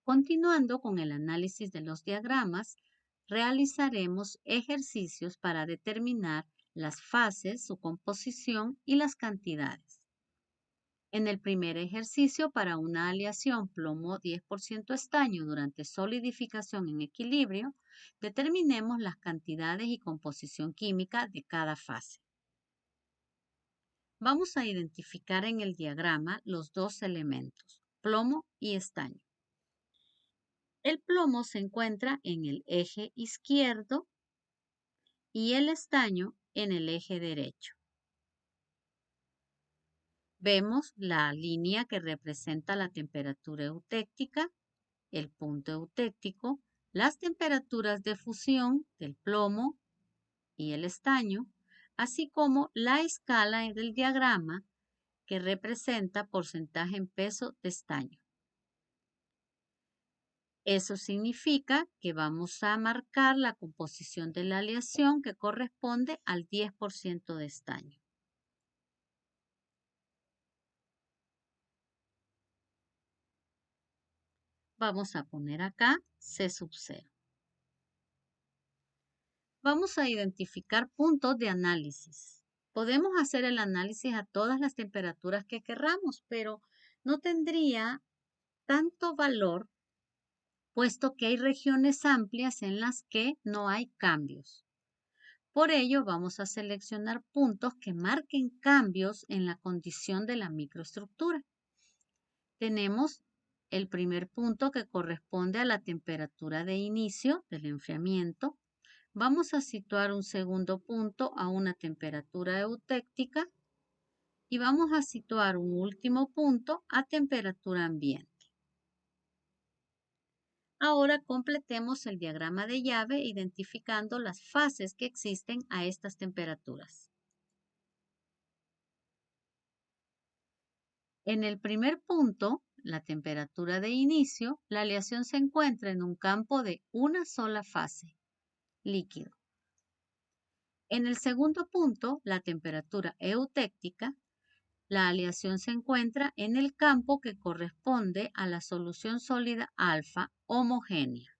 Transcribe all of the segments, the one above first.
Continuando con el análisis de los diagramas, realizaremos ejercicios para determinar las fases, su composición y las cantidades. En el primer ejercicio, para una aleación plomo 10% estaño durante solidificación en equilibrio, determinemos las cantidades y composición química de cada fase. Vamos a identificar en el diagrama los dos elementos, plomo y estaño. El plomo se encuentra en el eje izquierdo y el estaño en el eje derecho. Vemos la línea que representa la temperatura eutéctica, el punto eutéctico, las temperaturas de fusión del plomo y el estaño, así como la escala del diagrama que representa porcentaje en peso de estaño. Eso significa que vamos a marcar la composición de la aleación que corresponde al 10% de estaño. Vamos a poner acá C sub 0. Vamos a identificar puntos de análisis. Podemos hacer el análisis a todas las temperaturas que querramos, pero no tendría tanto valor puesto que hay regiones amplias en las que no hay cambios. Por ello, vamos a seleccionar puntos que marquen cambios en la condición de la microestructura. Tenemos el primer punto que corresponde a la temperatura de inicio del enfriamiento. Vamos a situar un segundo punto a una temperatura eutéctica y vamos a situar un último punto a temperatura ambiente. Ahora completemos el diagrama de llave identificando las fases que existen a estas temperaturas. En el primer punto, la temperatura de inicio, la aleación se encuentra en un campo de una sola fase, líquido. En el segundo punto, la temperatura eutéctica, la aleación se encuentra en el campo que corresponde a la solución sólida alfa homogénea.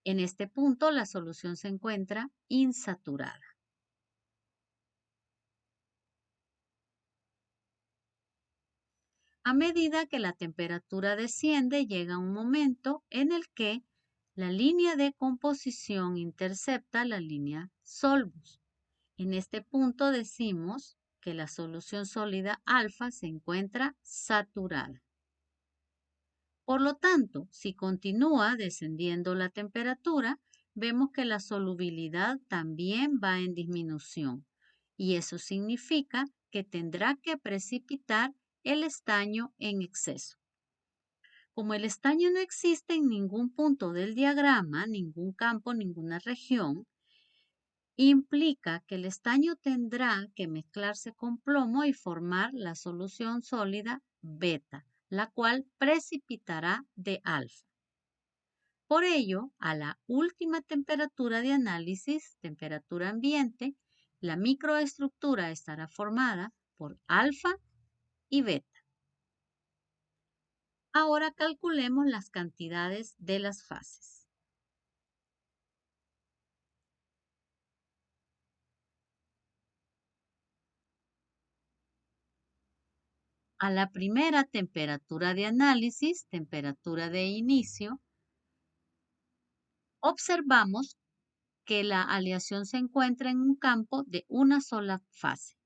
En este punto, la solución se encuentra insaturada. A medida que la temperatura desciende, llega un momento en el que la línea de composición intercepta la línea Solbus. En este punto decimos que la solución sólida alfa se encuentra saturada. Por lo tanto, si continúa descendiendo la temperatura, vemos que la solubilidad también va en disminución y eso significa que tendrá que precipitar el estaño en exceso. Como el estaño no existe en ningún punto del diagrama, ningún campo, ninguna región, implica que el estaño tendrá que mezclarse con plomo y formar la solución sólida beta, la cual precipitará de alfa. Por ello, a la última temperatura de análisis, temperatura ambiente, la microestructura estará formada por alfa y beta. Ahora calculemos las cantidades de las fases. A la primera temperatura de análisis, temperatura de inicio, observamos que la aleación se encuentra en un campo de una sola fase.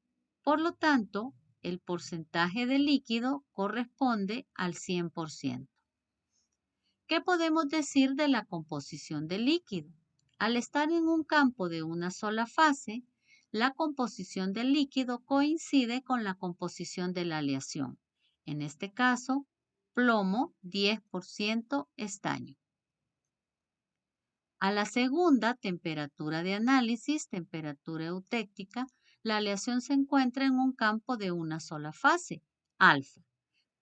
Por lo tanto, el porcentaje de líquido corresponde al 100%. ¿Qué podemos decir de la composición del líquido? Al estar en un campo de una sola fase, la composición del líquido coincide con la composición de la aleación. En este caso, plomo 10% estaño. A la segunda temperatura de análisis, temperatura eutéctica, la aleación se encuentra en un campo de una sola fase, alfa.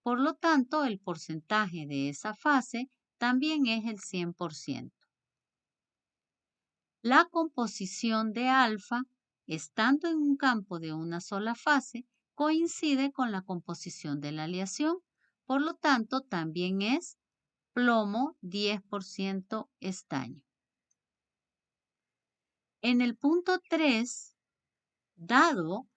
Por lo tanto, el porcentaje de esa fase también es el 100%. La composición de alfa, estando en un campo de una sola fase, coincide con la composición de la aleación. Por lo tanto, también es plomo 10% estaño. En el punto 3, dado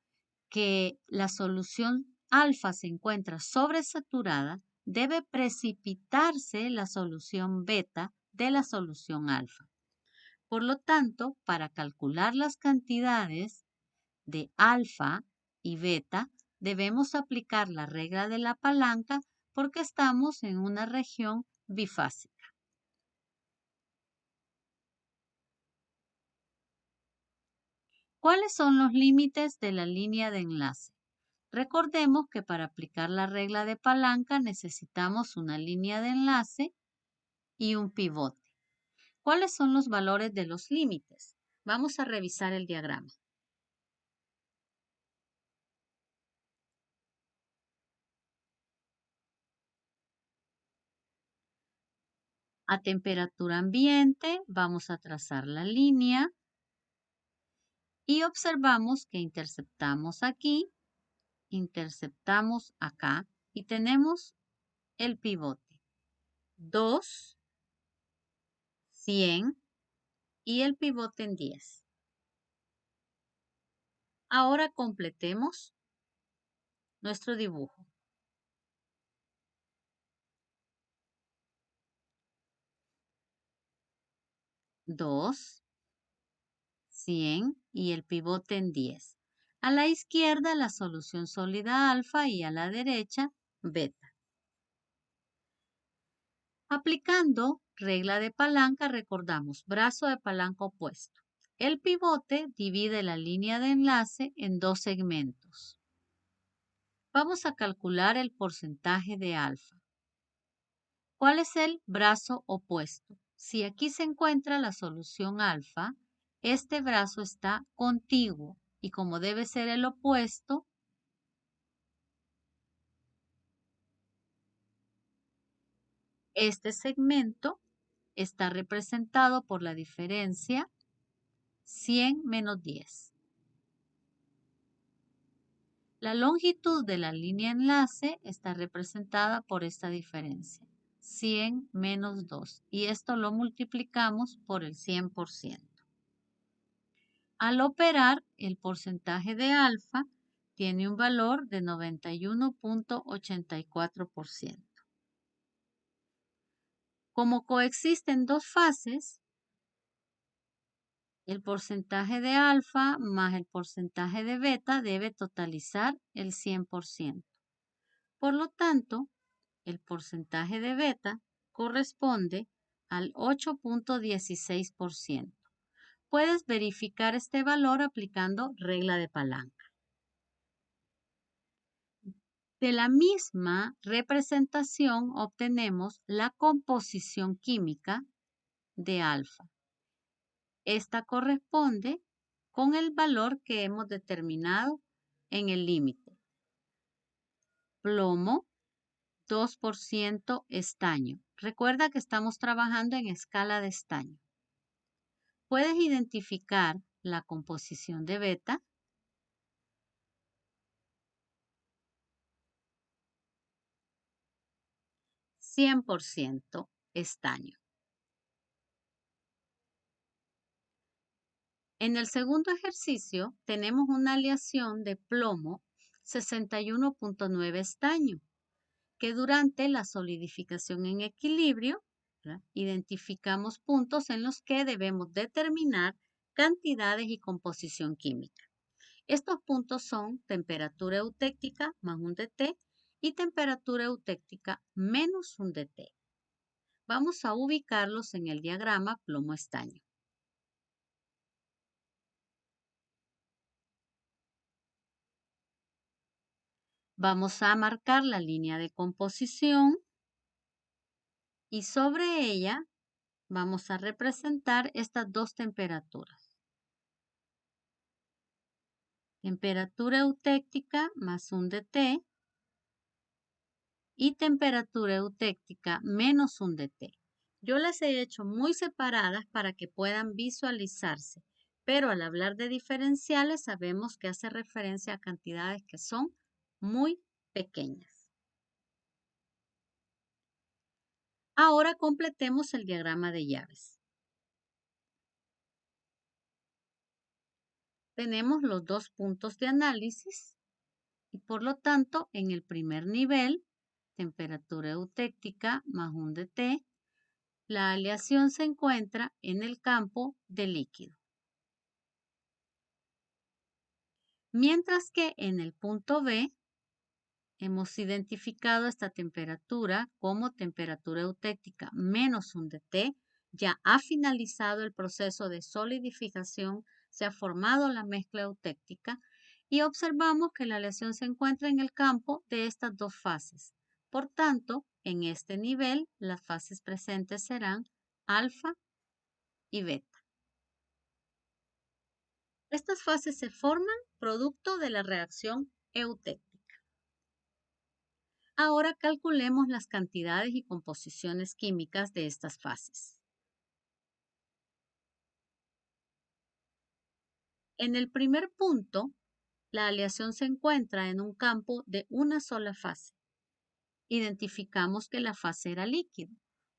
que la solución alfa se encuentra sobresaturada, debe precipitarse la solución beta de la solución alfa. Por lo tanto, para calcular las cantidades de alfa y beta, debemos aplicar la regla de la palanca porque estamos en una región bifásica. ¿Cuáles son los límites de la línea de enlace? Recordemos que para aplicar la regla de palanca necesitamos una línea de enlace y un pivote. ¿Cuáles son los valores de los límites? Vamos a revisar el diagrama. A temperatura ambiente vamos a trazar la línea y observamos que interceptamos aquí, interceptamos acá y tenemos el pivote. 2, 100 y el pivote en 10. Ahora completemos nuestro dibujo. 2, 100 y el pivote en 10. A la izquierda la solución sólida alfa y a la derecha beta. Aplicando regla de palanca recordamos brazo de palanca opuesto. El pivote divide la línea de enlace en dos segmentos. Vamos a calcular el porcentaje de alfa. ¿Cuál es el brazo opuesto? Si aquí se encuentra la solución alfa, este brazo está contiguo y como debe ser el opuesto, este segmento está representado por la diferencia 100 menos 10. La longitud de la línea enlace está representada por esta diferencia, 100 menos 2, y esto lo multiplicamos por el 100%. Al operar, el porcentaje de alfa tiene un valor de 91.84%. Como coexisten dos fases, el porcentaje de alfa más el porcentaje de beta debe totalizar el 100%. Por lo tanto, el porcentaje de beta corresponde al 8.16%. Puedes verificar este valor aplicando regla de palanca. De la misma representación obtenemos la composición química de alfa. Esta corresponde con el valor que hemos determinado en el límite. Plomo, 2% estaño. Recuerda que estamos trabajando en escala de estaño. Puedes identificar la composición de beta. 100% estaño. En el segundo ejercicio tenemos una aleación de plomo 61.9 estaño, que durante la solidificación en equilibrio, ¿verdad?, identificamos puntos en los que debemos determinar cantidades y composición química. Estos puntos son temperatura eutéctica más un dt y temperatura eutéctica menos un dt. Vamos a ubicarlos en el diagrama plomo-estaño. Vamos a marcar la línea de composición y sobre ella vamos a representar estas dos temperaturas. Temperatura eutéctica más un dt y temperatura eutéctica menos un dt. Yo las he hecho muy separadas para que puedan visualizarse, pero al hablar de diferenciales sabemos que hace referencia a cantidades que son muy pequeñas. Ahora completemos el diagrama de llaves. Tenemos los dos puntos de análisis y por lo tanto en el primer nivel, temperatura eutéctica más un dt, la aleación se encuentra en el campo de líquido. Mientras que en el punto B hemos identificado esta temperatura como temperatura eutéctica menos un dt, ya ha finalizado el proceso de solidificación, se ha formado la mezcla eutéctica y observamos que la aleación se encuentra en el campo de estas dos fases. Por tanto, en este nivel, las fases presentes serán alfa y beta. Estas fases se forman producto de la reacción eutéctica. Ahora calculemos las cantidades y composiciones químicas de estas fases. En el primer punto, la aleación se encuentra en un campo de una sola fase. Identificamos que la fase era líquido.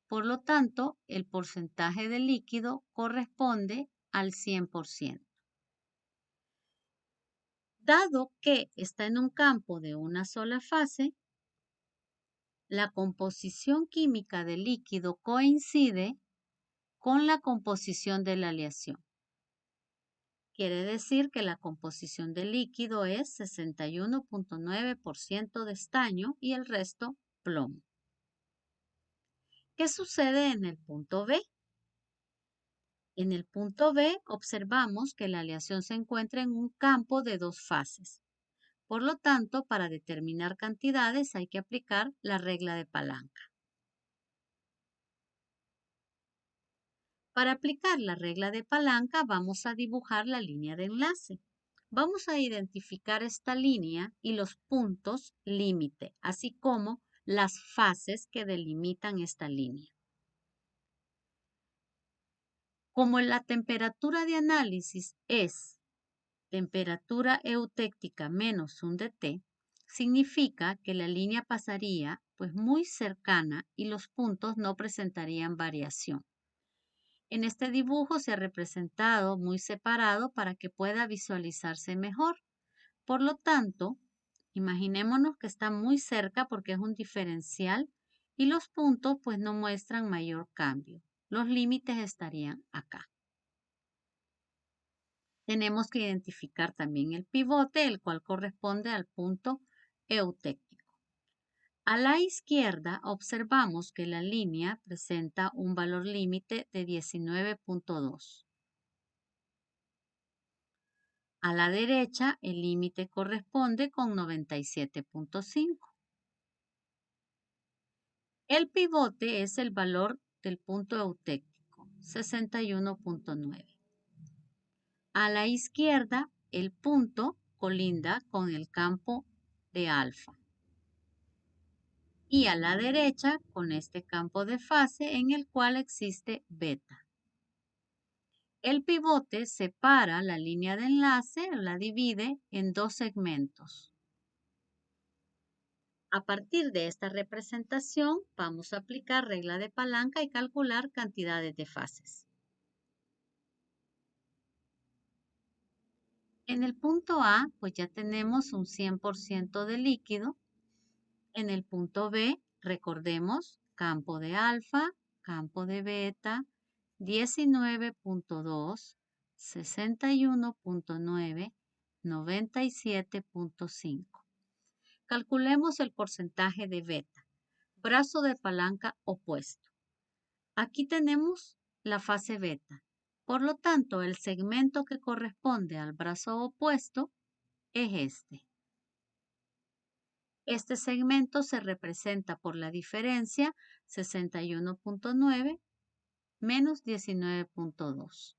Por lo tanto, el porcentaje de líquido corresponde al 100%. Dado que está en un campo de una sola fase, la composición química del líquido coincide con la composición de la aleación. Quiere decir que la composición del líquido es 61.9% de estaño y el resto plomo. ¿Qué sucede en el punto B? En el punto B observamos que la aleación se encuentra en un campo de dos fases. Por lo tanto, para determinar cantidades hay que aplicar la regla de palanca. Para aplicar la regla de palanca vamos a dibujar la línea de enlace. Vamos a identificar esta línea y los puntos límite, así como las fases que delimitan esta línea. Como la temperatura de análisis es temperatura eutéctica menos un dt, significa que la línea pasaría pues muy cercana y los puntos no presentarían variación. En este dibujo se ha representado muy separado para que pueda visualizarse mejor. Por lo tanto, imaginémonos que está muy cerca porque es un diferencial y los puntos pues no muestran mayor cambio. Los límites estarían acá. Tenemos que identificar también el pivote, el cual corresponde al punto eutéctico. A la izquierda observamos que la línea presenta un valor límite de 19.2. A la derecha el límite corresponde con 97.5. El pivote es el valor del punto eutéctico, 61.9. A la izquierda el punto colinda con el campo de alfa. Y a la derecha con este campo de fase en el cual existe beta. El pivote separa la línea de enlace, la divide en dos segmentos. A partir de esta representación vamos a aplicar regla de palanca y calcular cantidades de fases. En el punto A, pues ya tenemos un 100% de líquido. En el punto B, recordemos, campo de alfa, campo de beta, 19.2, 61.9, 97.5. Calculemos el porcentaje de beta, brazo de palanca opuesto. Aquí tenemos la fase beta. Por lo tanto, el segmento que corresponde al brazo opuesto es este. Este segmento se representa por la diferencia 61.9 menos 19.2.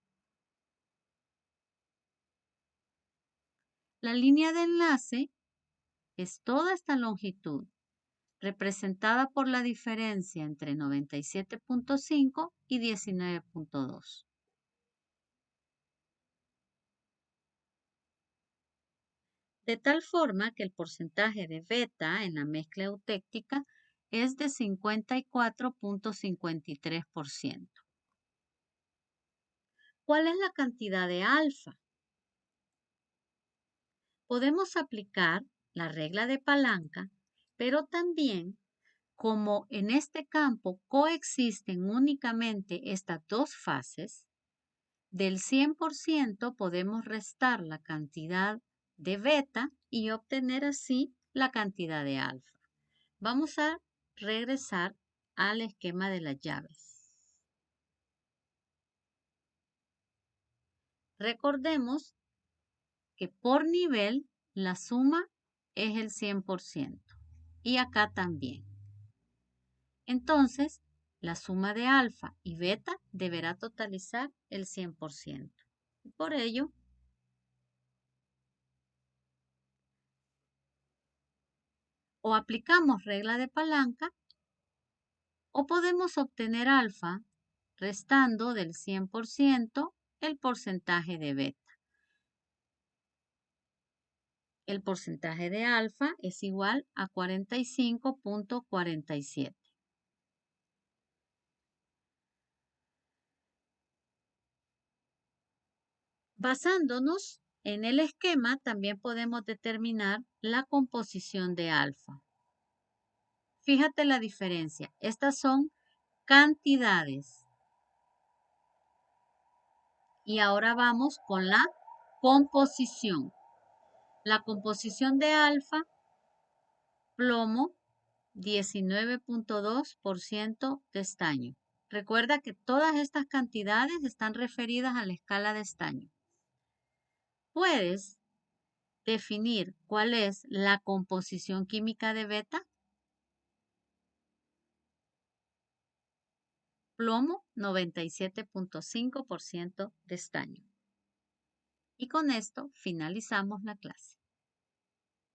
La línea de enlace es toda esta longitud, representada por la diferencia entre 97.5 y 19.2. De tal forma que el porcentaje de beta en la mezcla eutéctica es de 54.53%. ¿Cuál es la cantidad de alfa? Podemos aplicar la regla de palanca, pero también, como en este campo coexisten únicamente estas dos fases, del 100% podemos restar la cantidad de beta y obtener así la cantidad de alfa. Vamos a regresar al esquema de las llaves. Recordemos que por nivel la suma es el 100% y acá también. Entonces, la suma de alfa y beta deberá totalizar el 100%. Por ello, o aplicamos regla de palanca o podemos obtener alfa restando del 100% el porcentaje de beta. El porcentaje de alfa es igual a 45.47. Basándonos en el esquema, también podemos determinar la composición de alfa. Fíjate la diferencia. Estas son cantidades. Y ahora vamos con la composición. La composición de alfa, plomo, 19.2% de estaño. Recuerda que todas estas cantidades están referidas a la escala de estaño. ¿Puedes definir cuál es la composición química de beta? Plomo, 97.5% de estaño. Y con esto finalizamos la clase.